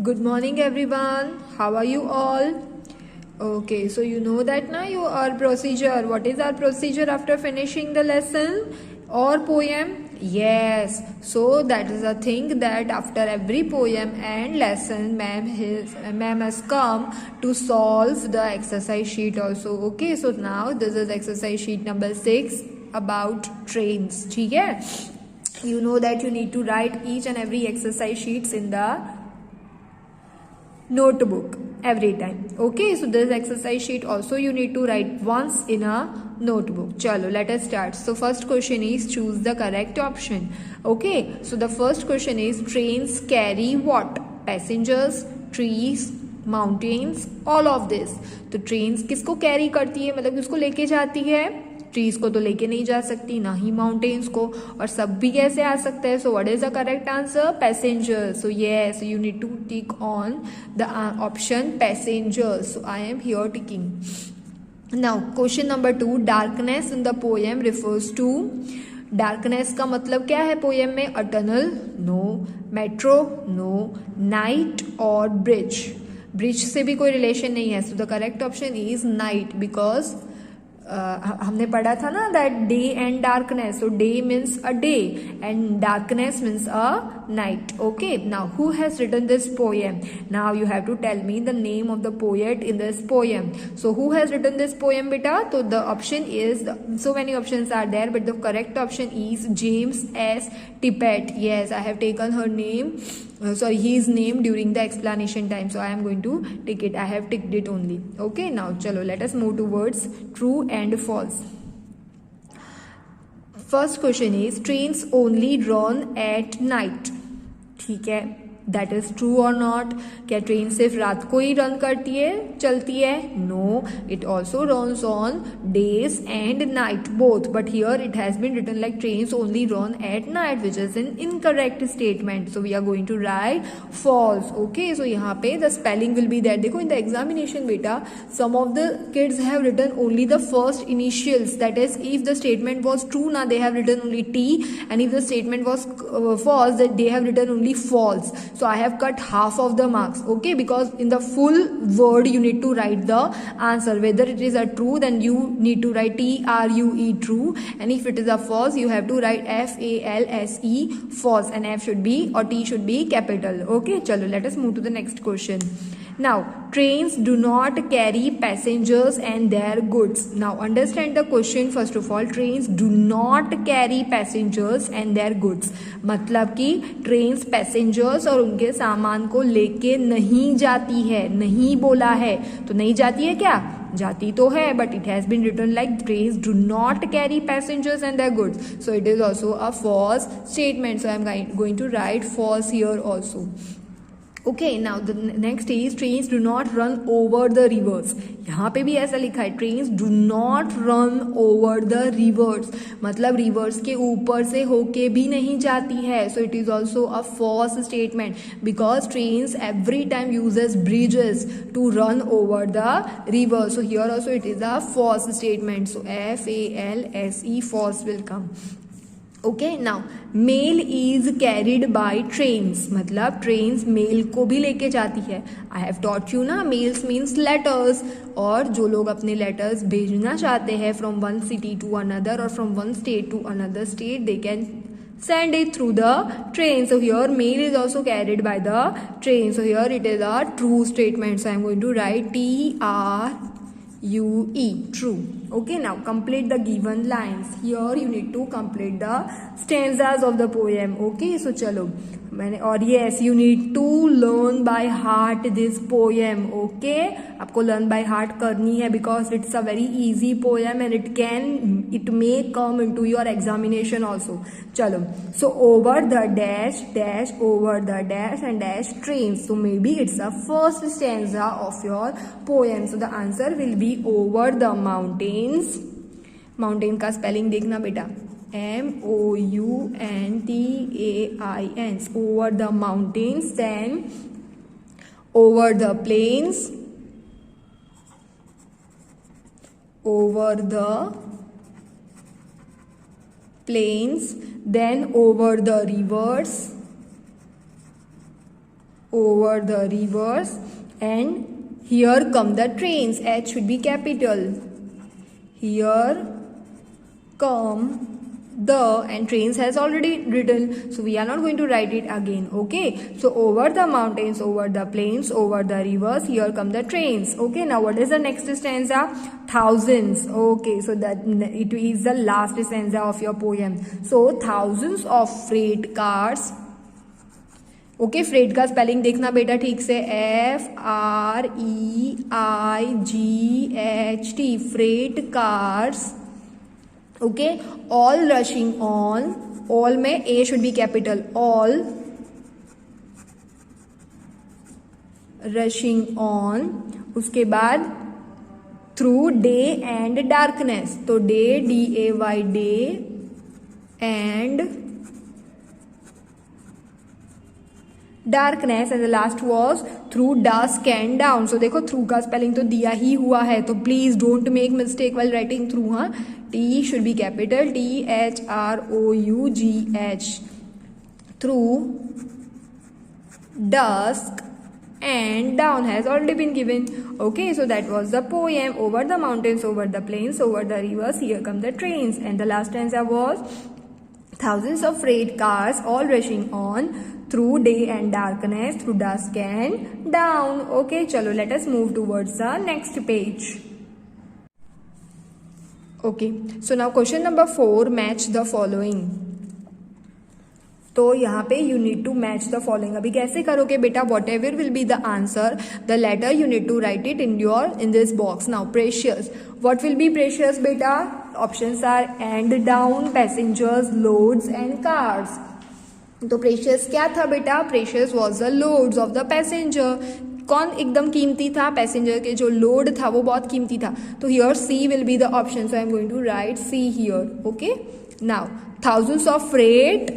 Good morning everyone. How are you all? Okay, so you know that now our procedure. What is our procedure after finishing the lesson or poem? Yes, so that is a thing that after every poem and lesson, ma'am has come to solve the exercise sheet also. Okay, so now this is exercise sheet number 6 about trains. ठीक है? You know that you need to write each and every exercise sheets in the notebook every time. Okay, so this exercise sheet also you need to write once in a notebook. Chalo, let us start. So first question is choose the correct option. Okay, so the first question is trains carry what? Passengers, trees, mountains, all of this. तो trains किसको carry करती है, मतलब किसको लेके जाती है? Trees को तो लेके नहीं जा सकती, ना ही माउंटेन्स को, और सब भी कैसे आ सकते हैं. So what is the correct answer? Passengers. So yes, you need to tick on the option passengers. So I am here ticking. Now question number 2, darkness in the poem refers to. Darkness का मतलब क्या है poem में? A tunnel? No. Metro? No. Night और bridge? Bridge से भी कोई relation नहीं है. So the correct option is night, because हमने पढ़ा था ना that day and darkness. So day means a day and darkness means a night. Okay, now who has written this poem? Now you have to tell me the name of the poet in this poem. So who has written this poem बेटा? तो the option is, so many options are there, but the correct option is James S Tippett. Yes, I have taken her name, his name during the explanation time, so I am going to take it. I have ticked it only. Okay, now chalo, let us move towards true and false. First question is trains only run at night. ठीक है, that is true और not? क्या train सिर्फ रात को ही run करती है, चलती है? No, it also runs on days and night both, but here it has been written like trains only run at night, which is an incorrect statement. So we are going to write false. Okay, so यहाँ पे the spelling will be that. देखो in the examination बेटा, some of the kids have written only the first initials, that is if the statement was true ना they have written only T, and if the statement was false that they have written only false. So I have cut half of the marks, okay, because in the full word you need to write the answer. Whether it is a true, then you need to write TRUE true, and if it is a false, you have to write FALSE false, and F should be or T should be capital. Okay, chalo, let us move to the next question. Now, trains do not carry passengers and their goods. Now, understand the question first of all. Trains do not carry passengers and their goods. मतलब कि trains passengers और उनके सामान को लेके नहीं जाती है. नहीं बोला है तो नहीं जाती है क्या? जाती तो है, but it has been written like trains do not carry passengers and their goods. So it is also a false statement. So I am going to write false here also. Okay, now the next is trains do not run over the rivers. यहाँ पे भी ऐसा लिखा है, trains do not run over the rivers, मतलब rivers के ऊपर से होके भी नहीं जाती है. सो it is also a false statement, because trains every time uses bridges to run over the river. So here also it is a false statement. So FALSE false will come. Okay, now mail is carried by trains, मतलब trains mail को भी लेके जाती है. I have taught you ना, mails means letters, और जो लोग अपने लेटर्स भेजना चाहते हैं from one city to another और from one state to another state, they can send it through the train. So here mail is also carried by the train. So here it is a true statement. So I am going to write TRUE true. Okay, now complete the given lines. Here you need to complete the stanzas of the poem. Okay, so chalo, मैंने, और yes, you need to learn by heart this poem. Okay, आपको learn by heart करनी है, because it's a very easy poem and it may come into your examination also. चलो, so over the dash dash over the dash and dash trains. So maybe it's the first stanza of your poem. So the answer will be over the mountains. Mountain का spelling देखना बेटा, mountains. Over the mountains, then over the plains, over the plains, then over the rivers, over the rivers, and here come the trains. H should be capital. Here come the, and trains has already written, so we are not going to write it again. Okay, so over the mountains, over the plains, over the rivers, here come the trains. Okay, now what is the next stanza? Thousands. Okay, so that it is the last stanza of your poem. So thousands of freight cars. Okay, freight का spelling देखना बेटा ठीक से, FREIGHT, freight cars. Okay, all rushing on, all में A should be capital, all rushing on. उसके बाद through day and darkness, तो day DAY day and darkness, and the last was through dusk and down. So देखो through का spelling तो दिया ही हुआ है, तो please don't make mistake while writing through. हाँ, T should be capital, THROUGH, through dusk and down has already been given. Okay, so that was the poem. Over the mountains, over the plains, over the rivers, here come the trains. And the last stanza was thousands of freight cars all rushing on through day and darkness, through dusk and down. Okay, chalo, let us move towards the next page. Okay, so now question number 4, match the following. तो यहाँ पे you need to match the following. अभी कैसे करोगे बेटा? Whatever will be the answer, the letter you need to write it in this box. Now precious, what will be precious बेटा? Options are and, down, passengers, loads and cars. तो precious क्या था बेटा? Precious was the loads of the passenger. कौन एकदम कीमती था? Passenger के जो लोड था वो बहुत कीमती था. तो here C will be the option, so I am going to write C here. Okay, now thousands of freight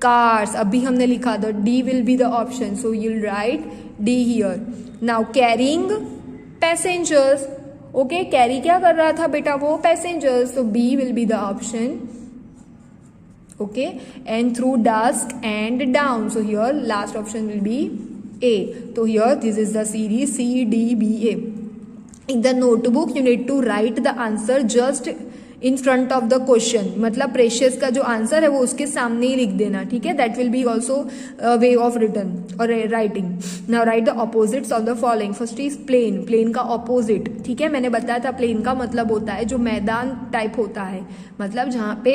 cars, अभी हमने लिखा the D will be the option, so you will write D here. Now carrying passengers. Okay, carry क्या कर रहा था बेटा? वो passengers, so B will be the option. Okay, and through dusk and down, so here last option will be A. So here this is the series C, D, B, A. In the notebook you need to write the answer just in front of the question. मतलब precious का जो answer है वो उसके सामने ही लिख देना, ठीक है? That will be also a way of written or writing. Now write the opposites of the following. First is plain. plain का opposite, ठीक है? मैंने बताया था plain का मतलब होता है जो मैदान टाइप होता है, मतलब जहाँ पे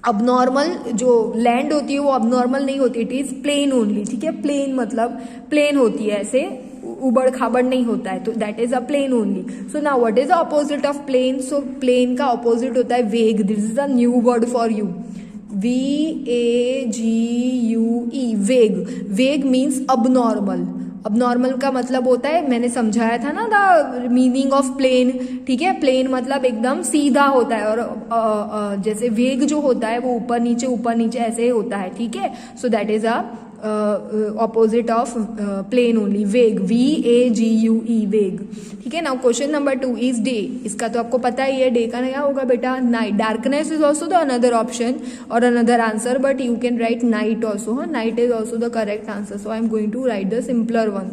अबनॉर्मल जो लैंड होती है वो अबनॉर्मल नहीं होती, इट इज प्लेन ओनली, ठीक है? प्लेन मतलब प्लेन होती है, ऐसे उबड़ खाबड़ नहीं होता है, तो that is a plain only. So now what is the opposite of plain? सो प्लेन का ऑपोजिट होता है vague. This is a new word for you, VAGUE, vague. वेग मीन्स अबनॉर्मल. अबनॉर्मल का मतलब होता है, मैंने समझाया था ना द मीनिंग ऑफ प्लेन, ठीक है? प्लेन मतलब एकदम सीधा होता है, और जैसे वेग जो होता है वो ऊपर नीचे ऐसे होता है, ठीक है? So that is a opposite of plain only, vague, VAGUE, vague, ठीक है? Now question number 2 is day. इसका तो आपको पता ही है, डे का क्या होगा बेटा? Night. Darkness is also the another option और another answer, but you can write night also. हाँ, night is also the correct answer, so I am going to write the simpler one,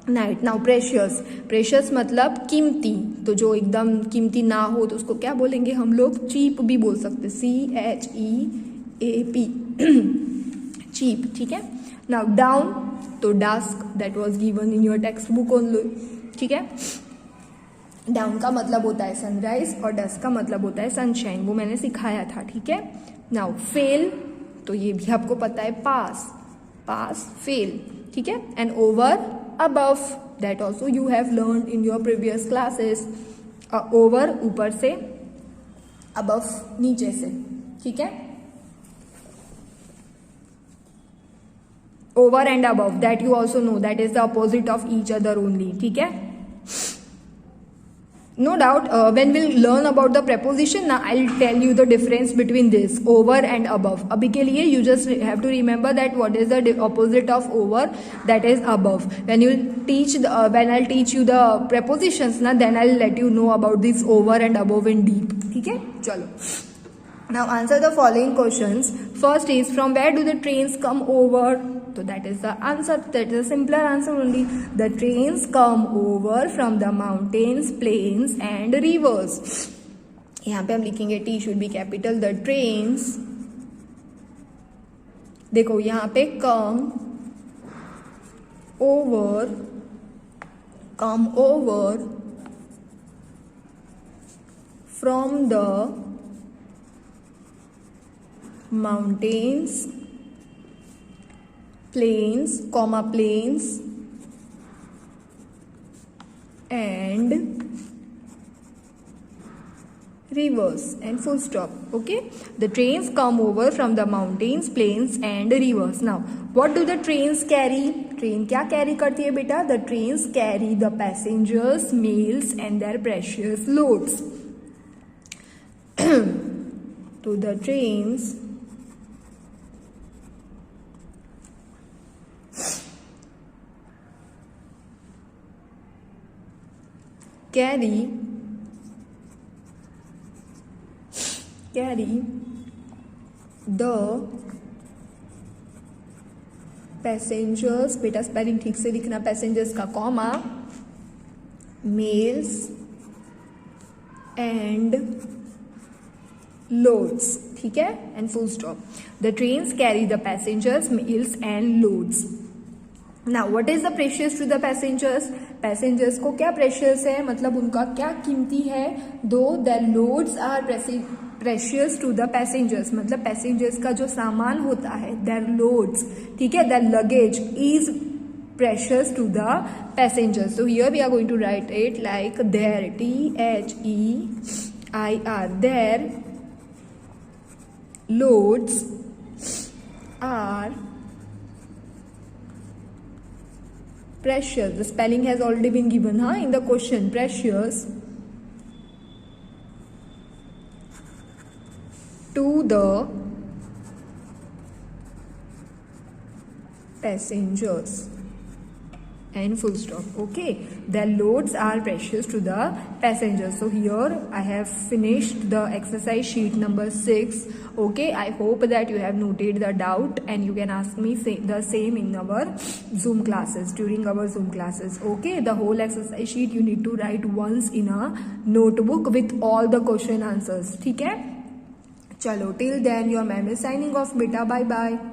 night. Now precious. Precious मतलब कीमती, तो जो एकदम कीमती ना हो तो उसको क्या बोलेंगे हम लोग? चीप भी बोल सकते, CHEAP, चीप, ठीक है? नाउ डाउन, तो dusk, that was given in your text book only, ठीक है? डाउन का मतलब होता है सनराइज और डस्क का मतलब होता है सनशाइन, वो मैंने सिखाया था, ठीक है? नाउ फेल, तो ये भी आपको पता है, पास, पास, फेल, ठीक है? And over, above, that also you have learn in your previous classes. Over ऊपर से, अबव नीचे से, ठीक है? over and above, that you also know, that is the opposite of each other only, ठीक है? No doubt when we'll learn about the preposition, now I'll tell you the difference between this over and above. अभी के लिए you just have to remember that what is the opposite of over, that is above. When I'll teach you the prepositions ना, then I'll let you know about this over and above in deep, ठीक है? चलो, now answer the following questions. First is, from where do the trains come over? तो that is the answer, that is a simpler answer only. The trains come over from the mountains, plains and rivers. यहाँ पे हम लिखेंगे T should be capital. The trains, देखो यहाँ पे come over from the mountains, plains, and rivers and full stop. Okay, the trains come over from the mountains, plains and rivers. Now what do the trains carry? Train क्या carry करती है बेटा? The trains carry the passengers, mails and their precious loads. तो the trains carry the passengers, बेटा spelling ठीक से लिखना, passengers का कॉमा, मेल्स एंड लोड्स. ठीक है, and full stop. The trains carry the passengers, mails and loads. Now what is the precious to the passengers? Passengers को क्या precious है, मतलब उनका क्या कीमती है? Though the loads are precious to the passengers, मतलब पैसेंजर्स का जो सामान होता है, देयर लोड्स, ठीक है, their luggage is precious to the passengers. So here we are going to write it like their, THEIR, their loads are precious. The spelling has already been given in the question. Precious to the passengers. And full stop. Okay, their loads are precious to the passengers. So here I have finished the exercise sheet number 6. Okay, I hope that you have noted the doubt and you can ask me the same in our Zoom classes, during our Zoom classes. Okay, the whole exercise sheet you need to write once in a notebook with all the question answers. ठीक है, चलो, till then your ma'am is signing off. Beta, bye bye.